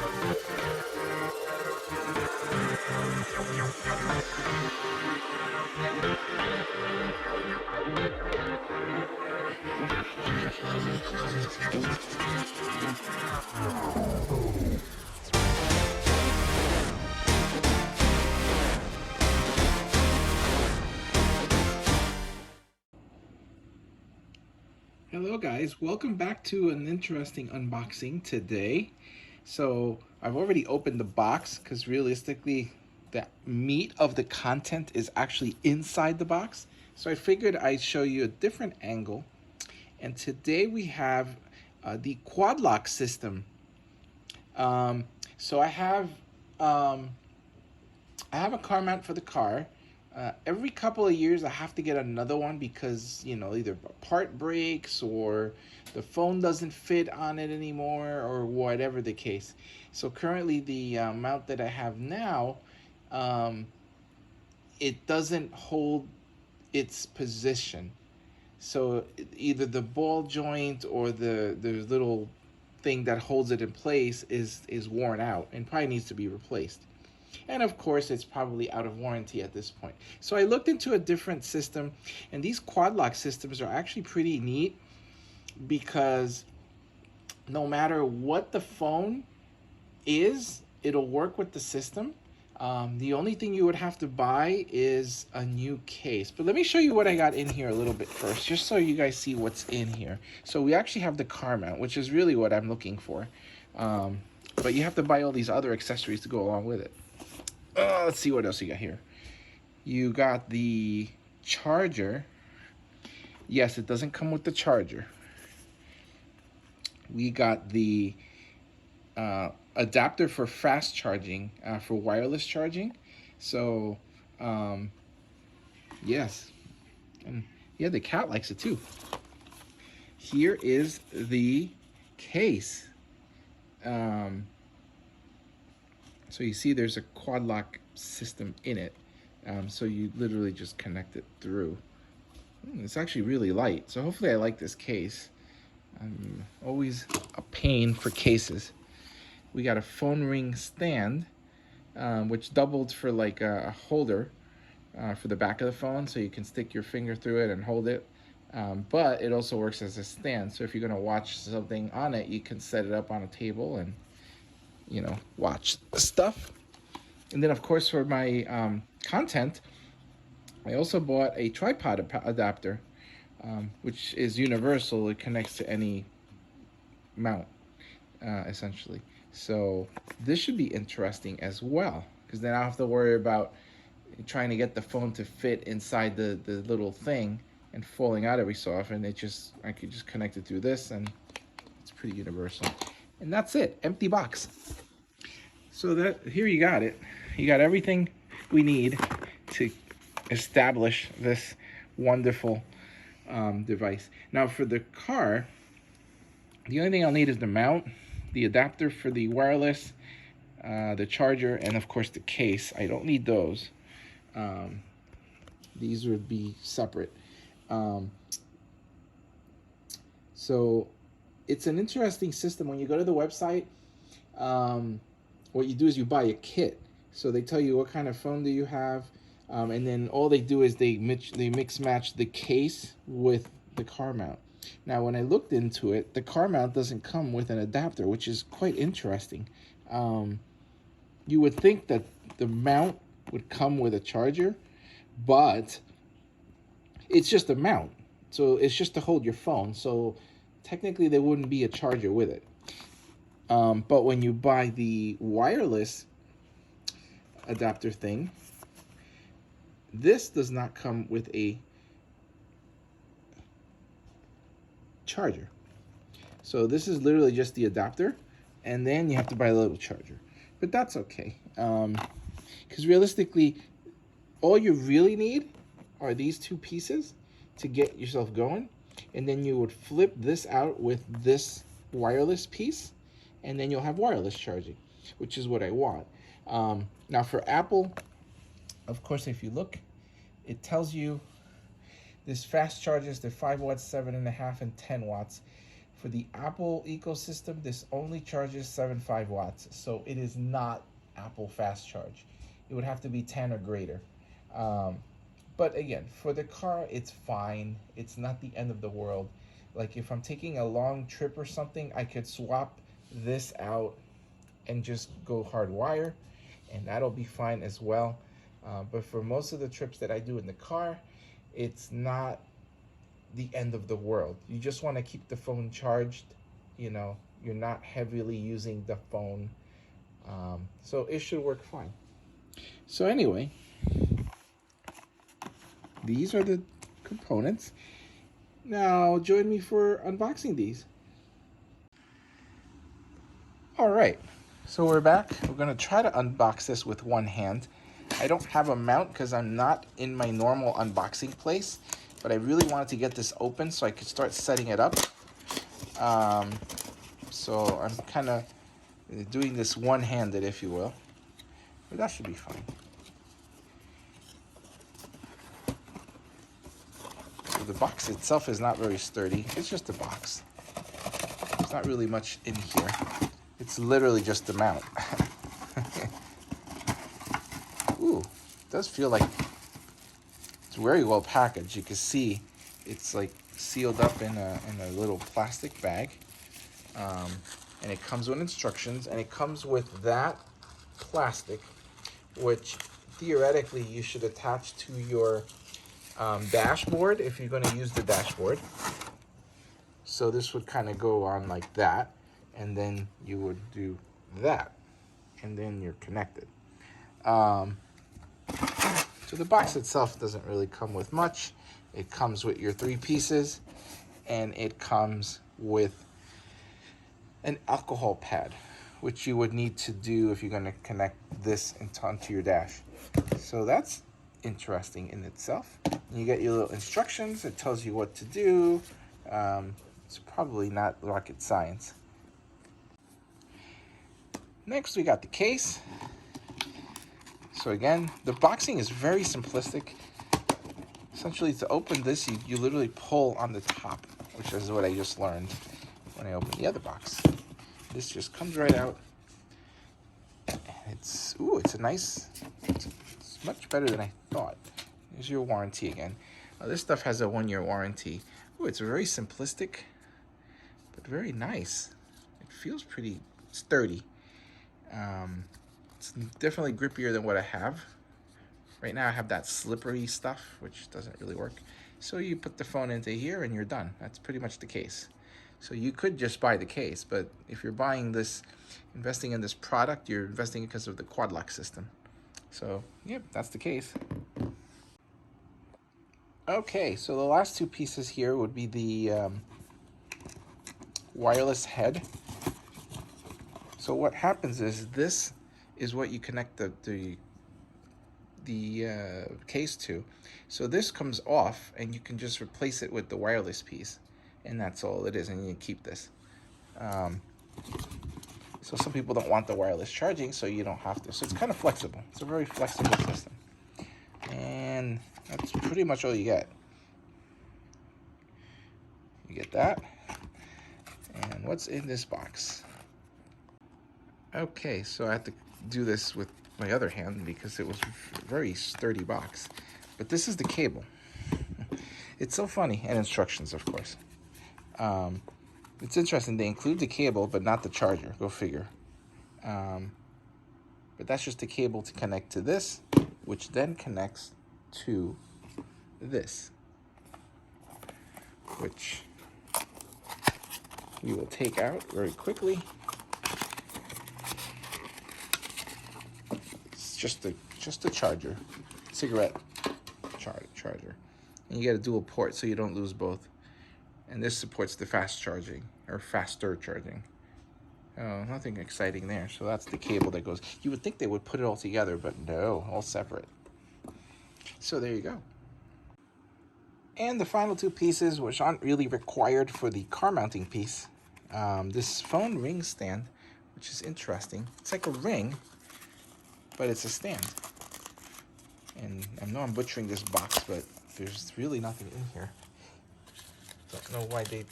Hello guys, welcome back to an interesting unboxing today. So I've already opened the box because realistically the meat of the content is actually inside the box. So I figured I'd show you a different angle. And today we have the quad lock system. So um, I have a car mount for the car. Every couple of years, I have to get another one because, you know, either a part breaks or the phone doesn't fit on it anymore or whatever the case. So currently, the mount that I have now, um, it doesn't hold its position. So either the ball joint or the little thing that holds it in place is worn out and probably needs to be replaced. And of course, it's probably out of warranty at this point. So I looked into a different system, and these quad lock systems are actually pretty neat because no matter what the phone is, it'll work with the system. The only thing you would have to buy is a new case. But let me show you what I got in here a little bit first, just so you guys see what's in here. So we actually have the car mount, which is really what I'm looking for. But you have to buy all these other accessories to go along with it. Let's see what else you got here. You got the charger. Yes, it doesn't come with the charger. We got the adapter for fast charging, for wireless charging. So, yes. And yeah, the cat likes it too. Here is the case. So you see there's a quad lock system in it. So you literally just connect it through. It's actually really light. So hopefully I like this case. Always a pain for cases. We got a phone ring stand, which doubled for like a holder for the back of the phone. So you can stick your finger through it and hold it. But it also works as a stand. So if you're gonna watch something on it, you can set it up on a table and, you know, watch stuff. And then of course for my content, I also bought a tripod adapter, which is universal. It connects to any mount, essentially. So this should be interesting as well, because then I don't have to worry about trying to get the phone to fit inside the little thing and falling out every so often. I could just connect it through this, and it's pretty universal. And that's it, empty box. So that here you got it. You got everything we need to establish this wonderful device. Now for the car, the only thing I'll need is the mount, the adapter for the wireless, the charger, and of course the case. I don't need those. These would be separate. So it's an interesting system. When you go to the website, what you do is you buy a kit. So they tell you what kind of phone do you have, and then all they do is they mix match the case with the car mount. Now, when I looked into it, the car mount doesn't come with an adapter, which is quite interesting. You would think that the mount would come with a charger, but it's just a mount. So it's just to hold your phone. So technically there wouldn't be a charger with it. But when you buy the wireless adapter thing, this does not come with a charger. So this is literally just the adapter, and then you have to buy a little charger. But that's okay. Because realistically, all you really need are these two pieces to get yourself going. And then you would flip this out with this wireless piece, and then you'll have wireless charging, which is what I want. Now for Apple, of course, if you look, it tells you this fast charges, they're 5 watts, 7.5, and 10 watts. For the Apple ecosystem, this only charges 7.5 watts, so it is not Apple fast charge. It would have to be 10 or greater. Um, but again, for the car, it's fine. It's not the end of the world. Like if I'm taking a long trip or something, I could swap this out and just go hardwire, and that'll be fine as well. But for most of the trips that I do in the car, it's not the end of the world. You just want to keep the phone charged. You know, you're not heavily using the phone. So it should work fine. So anyway, these are the components. Now join me for unboxing these. All right, so we're back. We're gonna try to unbox this with one hand. I don't have a mount because I'm not in my normal unboxing place, but I really wanted to get this open so I could start setting it up. So I'm kind of doing this one-handed, if you will, but that should be fine. So the box itself is not very sturdy. It's just a box. There's not really much in here. It's literally just the mount. Ooh, it does feel like it's very well packaged. You can see it's like sealed up in a little plastic bag. And it comes with instructions, and it comes with that plastic, which theoretically you should attach to your dashboard if you're going to use the dashboard. So this would kind of go on like that, and then you would do that, and then you're connected. So the box itself doesn't really come with much. It comes with your 3 pieces, and it comes with an alcohol pad, which you would need to do if you're going to connect this onto your dash. So that's interesting in itself. You get your little instructions. It tells you what to do. It's probably not rocket science. Next, we got the case. So again, the boxing is very simplistic. Essentially, to open this, you literally pull on the top, which is what I just learned when I opened the other box. This just comes right out. And it's a nice, it's much better than I thought. Here's your warranty again. This stuff has a 1-year warranty. Ooh, it's very simplistic, but very nice. It feels pretty sturdy. It's definitely grippier than what I have. Right now I have that slippery stuff, which doesn't really work. So you put the phone into here and you're done. That's pretty much the case. So you could just buy the case, but if you're buying this, investing in this product, you're investing because of the quad lock system. So, yep, that's the case. Okay, so the last 2 pieces here would be the wireless head. So what happens is this is what you connect the case to. So this comes off, and you can just replace it with the wireless piece, and that's all it is, and you keep this. So some people don't want the wireless charging, so you don't have to. So it's kind of flexible. It's a very flexible system. And that's pretty much all you get. You get that. And what's in this box? Okay, so I had to do this with my other hand because it was a very sturdy box. But this is the cable. It's so funny. And instructions, of course. It's interesting. They include the cable, but not the charger. Go figure. But that's just the cable to connect to this, which then connects to this, which we will take out very quickly. It's just a charger, cigarette charger, and you get a dual port so you don't lose both. And this supports the fast charging, or faster charging. Oh, nothing exciting there. So that's the cable that goes. You would think they would put it all together, but no, all separate. So there you go. And the final 2 pieces, which aren't really required for the car mounting piece. This phone ring stand, which is interesting. It's like a ring, but it's a stand. And I know I'm butchering this box, but there's really nothing in here. Don't know why they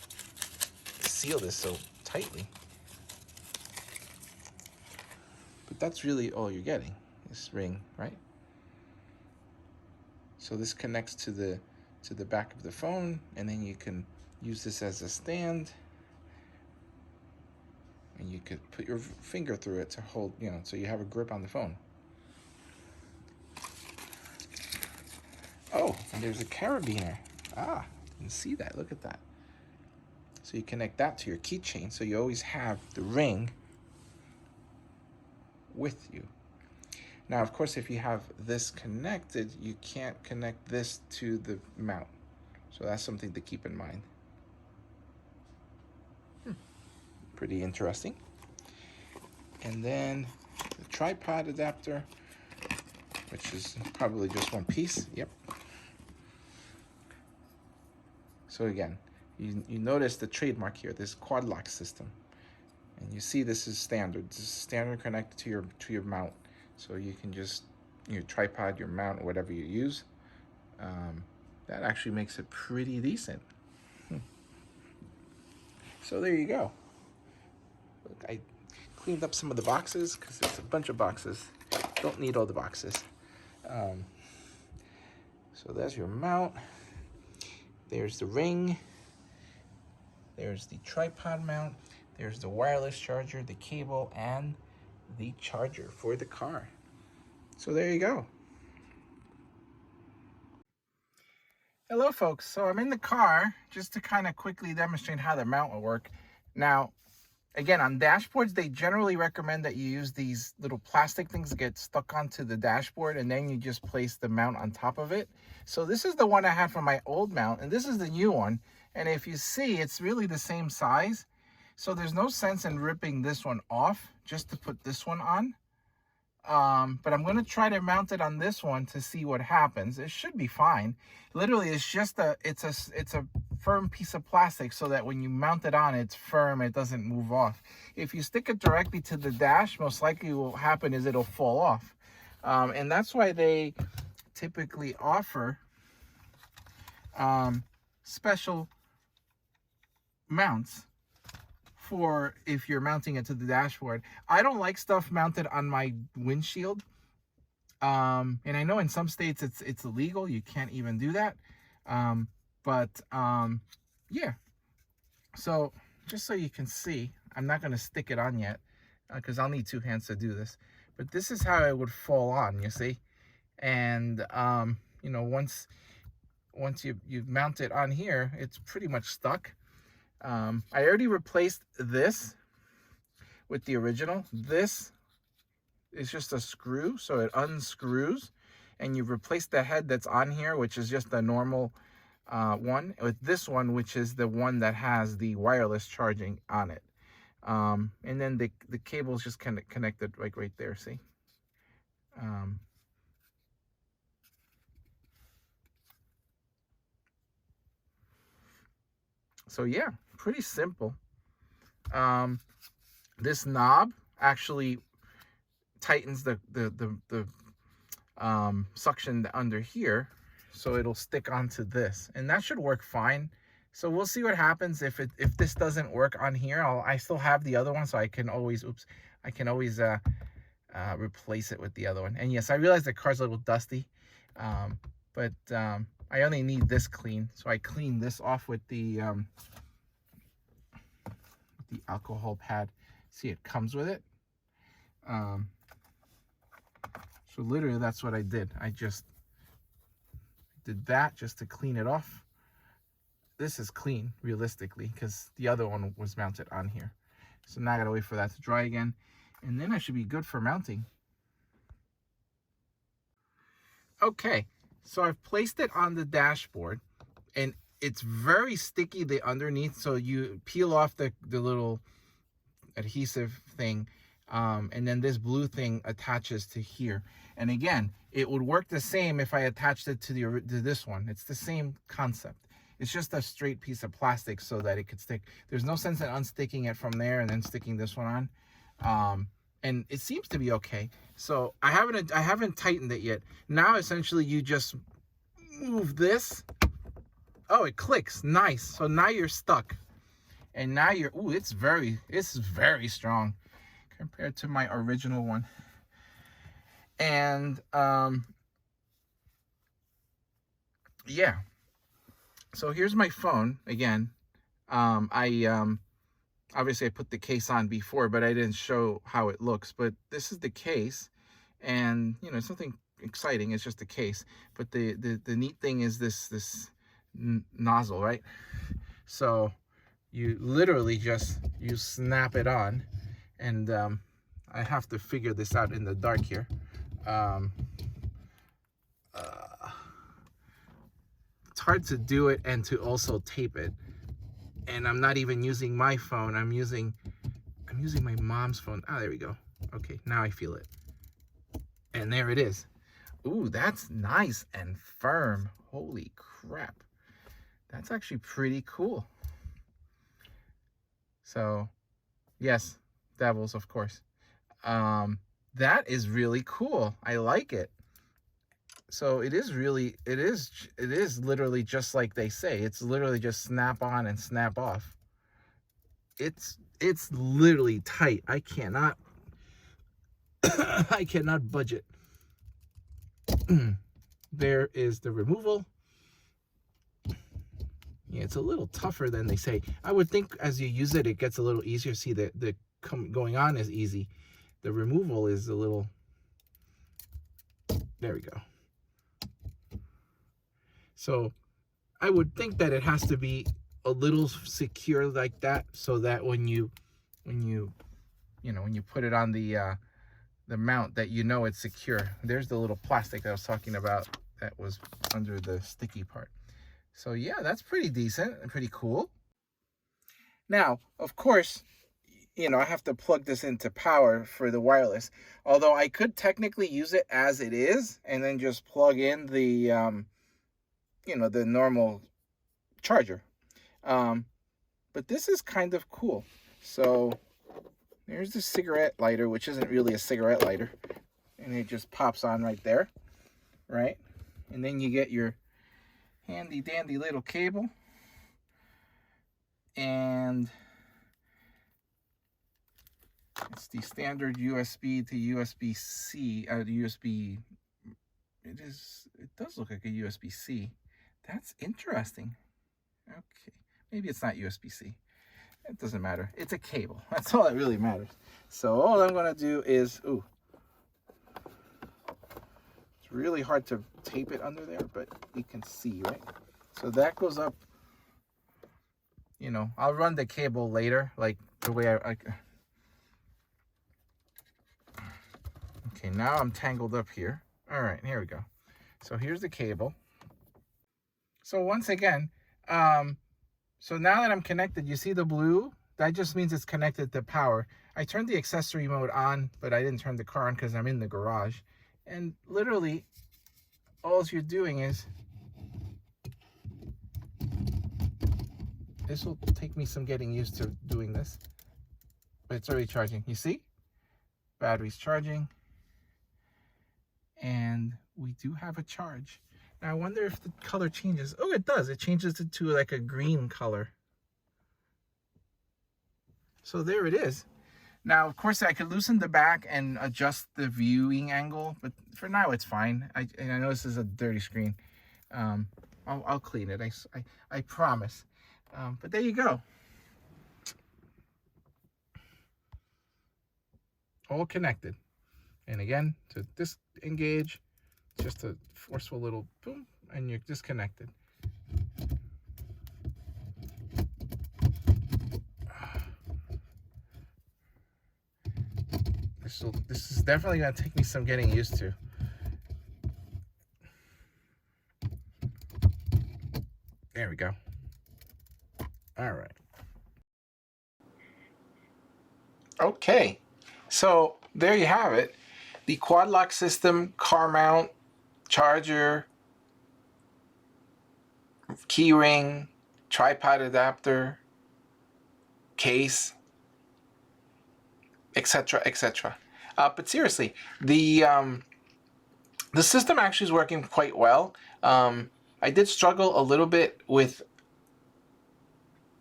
seal this so tightly. But that's really all you're getting, this ring, right? So this connects to the back of the phone, and then you can use this as a stand, and you could put your finger through it to hold, so you have a grip on the phone. Oh, and there's a carabiner. Ah, you can see that. Look at that. So you connect that to your keychain, so you always have the ring with you. Now, of course, if you have this connected, you can't connect this to the mount. So that's something to keep in mind. Pretty interesting. And then the tripod adapter, which is probably just one piece. Yep. So again, you notice the trademark here, this quad lock system. And you see this is standard. This is standard connected to your mount. So you can just, your tripod, your mount, whatever you use. That actually makes it pretty decent. So there you go. Look, I cleaned up some of the boxes because there's a bunch of boxes. Don't need all the boxes. So there's your mount. There's the ring. There's the tripod mount. There's the wireless charger, the cable, and the charger for the car. So there you go. Hello folks, so I'm in the car just to kind of quickly demonstrate how the mount will work. Now, again, on dashboards, they generally recommend that you use these little plastic things that get stuck onto the dashboard, and then you just place the mount on top of it. So this is the one I had from my old mount, and this is the new one. And if you see, it's really the same size. So there's no sense in ripping this one off just to put this one on. But I'm going to try to mount it on this one to see what happens. It should be fine. Literally, it's just it's a firm piece of plastic so that when you mount it on, it's firm, it doesn't move off. If you stick it directly to the dash, most likely what will happen is it'll fall off. And that's why they typically offer special mounts for if you're mounting it to the dashboard. I don't like stuff mounted on my windshield. And I know in some states it's illegal. You can't even do that. Yeah. So just so you can see, I'm not going to stick it on yet because I'll need two hands to do this. But this is how it would fall on, you see? And, once you mount it on here, it's pretty much stuck. I already replaced this with the original. This is just a screw, so it unscrews, and you've replaced the head that's on here, which is just the normal one, with this one, which is the one that has the wireless charging on it. And then the cable's just kind of connected like right there, see? So yeah, pretty simple. This knob actually tightens the suction under here, so it'll stick onto this, and that should work fine. So we'll see what happens if this doesn't work on here. I still have the other one, so I can always replace it with the other one. And yes, I realize the car's a little dusty, but I only need this clean, so I clean this off with the alcohol pad. See, it comes with it. So literally that's what I did. I just did that just to clean it off. This is clean, realistically, because the other one was mounted on here. So now I gotta wait for that to dry again, and then I should be good for mounting. Okay, so I've placed it on the dashboard, and it's very sticky, the underneath, so you peel off the little adhesive thing, and then this blue thing attaches to here. And again, it would work the same if I attached it to this one. It's the same concept. It's just a straight piece of plastic so that it could stick. There's no sense in unsticking it from there and then sticking this one on. And it seems to be okay. So I haven't tightened it yet. Now essentially you just move this. Oh, it clicks. Nice. So now you're stuck. And now you're, ooh, it's very strong compared to my original one. And yeah, so here's my phone again. Obviously I put the case on before, but I didn't show how it looks. But this is the case, and you know, it's nothing exciting. It's just a case. But the neat thing is this nozzle, right? So you literally just snap it on, and I have to figure this out in the dark here. It's hard to do it and to also tape it. And I'm not even using my phone. I'm using my mom's phone. Ah, there we go. Okay, now I feel it. And there it is. Ooh, that's nice and firm. Holy crap. That's actually pretty cool. So, yes, devils, of course. That is really cool. I like it. So it is literally just like they say. It's literally just snap on and snap off. It's literally tight. I cannot I cannot budge it. There is the removal. Yeah, it's a little tougher than they say. I would think as you use it, it gets a little easier. See, the going on is easy. The removal is a little, there we go. So I would think that it has to be a little secure like that, so that when you put it on the mount, that you know it's secure. There's the little plastic that I was talking about that was under the sticky part. So yeah, that's pretty decent and pretty cool. Now, of course, I have to plug this into power for the wireless. Although I could technically use it as it is and then just plug in the, the normal charger. But this is kind of cool. So there's the cigarette lighter, which isn't really a cigarette lighter. And it just pops on right there, right? And then you get your handy dandy little cable. And it's the standard USB to USB-C, USB, it does look like a USB-C. That's interesting. Okay, maybe it's not USB-C. It doesn't matter. It's a cable. That's all that really matters. So all I'm gonna do is, it's really hard to tape it under there, but you can see, right? So that goes up, I'll run the cable later, like the way I okay, now I'm tangled up here. All right, here we go. So here's the cable. So once again, so now that I'm connected, you see the blue? That just means it's connected to power. I turned the accessory mode on, but I didn't turn the car on because I'm in the garage. And literally, all you're doing is, this will take me some getting used to doing this, but it's already charging. You see? Battery's charging. And we do have a charge. Now I wonder if the color changes. Oh, it does. It changes it to like a green color. So there it is. Now, of course, I could loosen the back and adjust the viewing angle, but for now it's fine. And I know this is a dirty screen. I'll clean it. I promise. But there you go. All connected. And again, to disengage, just a forceful little boom, and you're disconnected. This is definitely going to take me some getting used to. There we go. All right. Okay. So there you have it. The quad lock system, car mount, charger, key ring, tripod adapter, case, etc., etc. But seriously, the system actually is working quite well. I did struggle a little bit with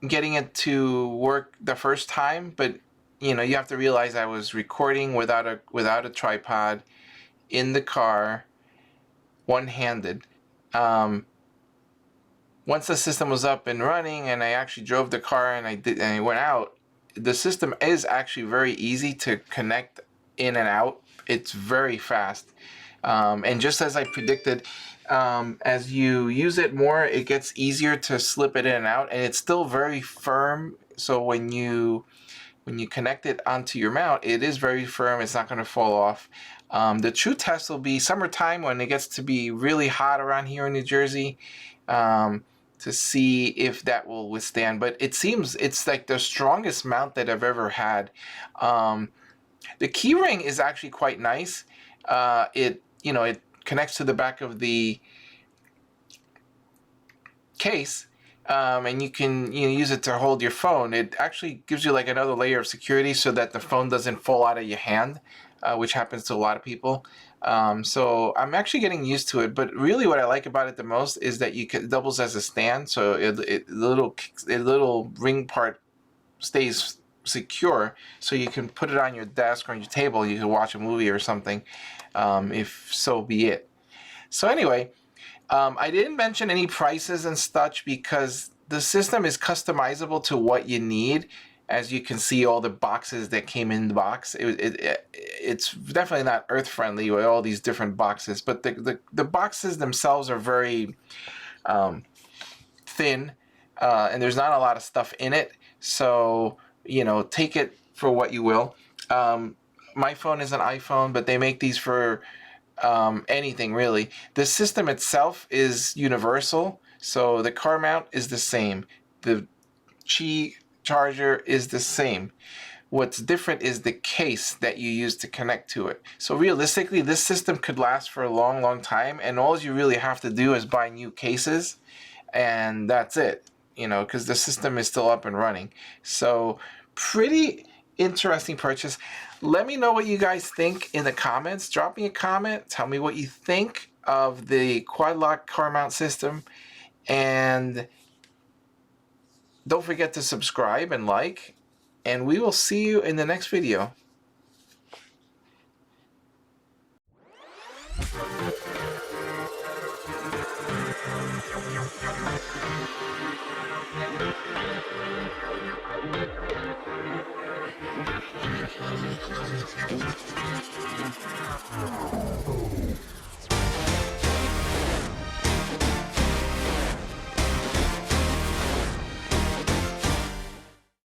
getting it to work the first time, but you know, you have to realize I was recording without a tripod in the car, one-handed. Once the system was up and running and I actually drove the car and I went out, the system is actually very easy to connect in and out. It's very fast. And just as I predicted, as you use it more, it gets easier to slip it in and out, and it's still very firm. So when you connect it onto your mount, it is very firm. It's not going to fall off. The true test will be summertime when it gets to be really hot around here in New Jersey, to see if that will withstand. But it seems it's like the strongest mount that I've ever had. The key ring is actually quite nice. It connects to the back of the case, and you can use it to hold your phone. It actually gives you like another layer of security so that the phone doesn't fall out of your hand, which happens to a lot of people. So I'm actually getting used to it, but really what I like about it the most is that it doubles as a stand, so the little ring part stays secure, so you can put it on your desk or on your table. You can watch a movie or something, if so be it. So anyway, I didn't mention any prices and such because the system is customizable to what you need. As you can see, all the boxes that came in the box, it's definitely not earth friendly with all these different boxes, but the boxes themselves are very thin, and there's not a lot of stuff in it. So, take it for what you will. My phone is an iPhone, but they make these for anything really. The system itself is universal, so the car mount is the same. The Qi charger is the same. What's different is the case that you use to connect to it. So realistically, this system could last for a long, long time, and all you really have to do is buy new cases, and that's it, because the system is still up and running. So pretty interesting purchase. Let me know what you guys think in the comments. Drop me a comment. Tell me what you think of the quad lock car mount system, and don't forget to subscribe and like, and we will see you in the next video.